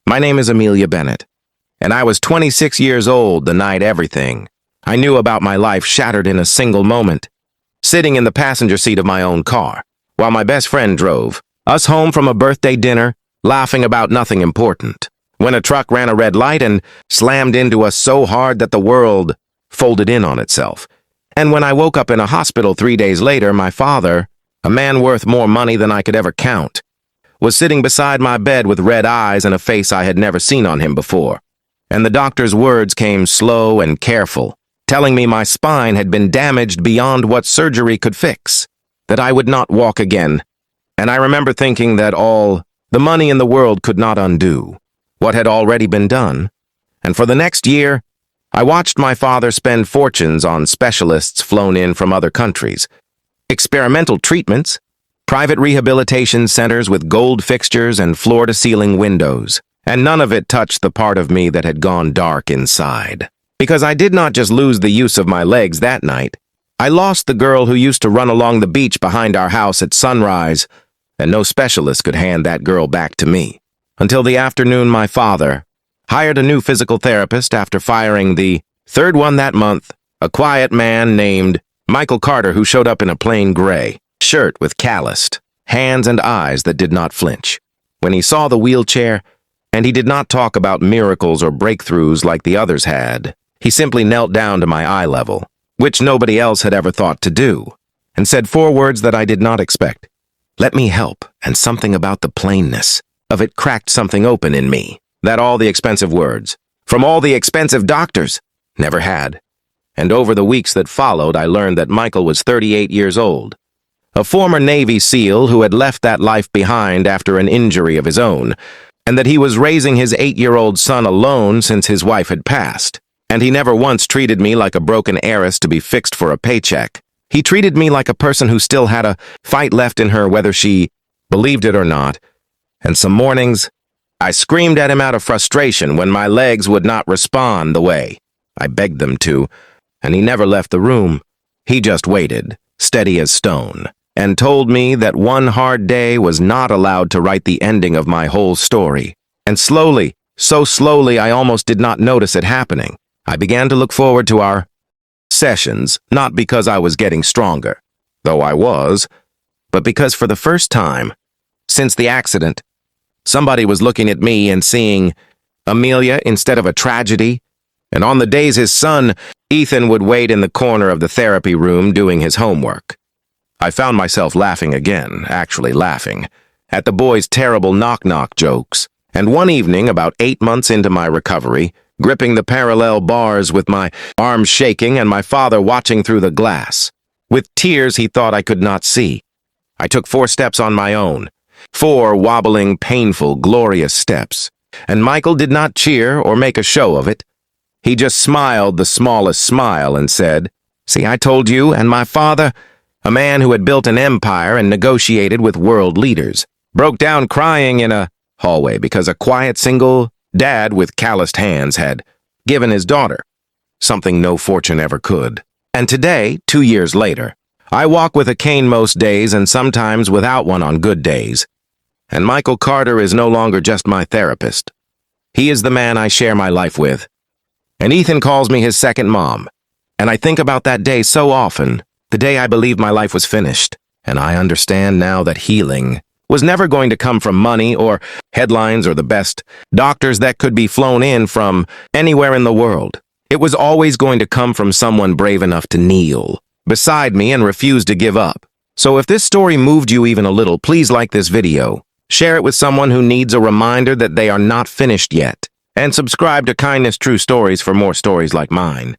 My name is Amelia Bennett, and I was 26 years old the night everything I knew about my life shattered in a single moment, sitting in the passenger seat of my own car, while my best friend drove, us home from a birthday dinner, laughing about nothing important, when a truck ran a red light and slammed into us so hard that the world folded in on itself. And when I woke up in a hospital 3 days later, my father, a man worth more money than I could ever count, was sitting beside my bed with red eyes and a face I had never seen on him before. And the doctor's words came slow and careful, telling me my spine had been damaged beyond what surgery could fix, that I would not walk again. And I remember thinking that all the money in the world could not undo what had already been done. And for the next year, I watched my father spend fortunes on specialists flown in from other countries, experimental treatments, private rehabilitation centers with gold fixtures and floor-to-ceiling windows, and none of it touched the part of me that had gone dark inside. Because I did not just lose the use of my legs that night, I lost the girl who used to run along the beach behind our house at sunrise, and no specialist could hand that girl back to me. Until the afternoon, my father hired a new physical therapist after firing the third one that month, a quiet man named Michael Carter who showed up in a plain gray shirt with calloused hands and eyes that did not flinch. When he saw the wheelchair, and he did not talk about miracles or breakthroughs like the others had, he simply knelt down to my eye level, which nobody else had ever thought to do, and said 4 words that I did not expect. Let me help, and something about the plainness of it cracked something open in me that all the expensive words, from all the expensive doctors, never had. And over the weeks that followed, I learned that Michael was 38 years old, a former Navy SEAL who had left that life behind after an injury of his own, and that he was raising his 8-year-old son alone since his wife had passed. And he never once treated me like a broken heiress to be fixed for a paycheck. He treated me like a person who still had a fight left in her, whether she believed it or not. And some mornings, I screamed at him out of frustration when my legs would not respond the way I begged them to, and he never left the room. He just waited, steady as stone, and told me that one hard day was not allowed to write the ending of my whole story. And slowly, so slowly I almost did not notice it happening, I began to look forward to our sessions, not because I was getting stronger, though I was, but because for the first time, since the accident, somebody was looking at me and seeing Amelia instead of a tragedy. And on the days his son, Ethan, would wait in the corner of the therapy room doing his homework, I found myself laughing again, actually laughing, at the boy's terrible knock-knock jokes. And one evening, about 8 months into my recovery, gripping the parallel bars with my arms shaking and my father watching through the glass, with tears he thought I could not see, I took 4 steps on my own, 4 wobbling, painful, glorious steps. And Michael did not cheer or make a show of it. He just smiled the smallest smile and said, "See, I told you," and my father, a man who had built an empire and negotiated with world leaders, broke down crying in a hallway because a quiet single dad with calloused hands had given his daughter something no fortune ever could. And today, 2 years later, I walk with a cane most days and sometimes without one on good days. And Michael Carter is no longer just my therapist. He is the man I share my life with. And Ethan calls me his second mom. And I think about that day so often, the day I believed my life was finished. And I understand now that healing was never going to come from money or headlines or the best doctors that could be flown in from anywhere in the world. It was always going to come from someone brave enough to kneel beside me and refuse to give up. So if this story moved you even a little, please like this video, share it with someone who needs a reminder that they are not finished yet, and subscribe to Kindness True Stories for more stories like mine.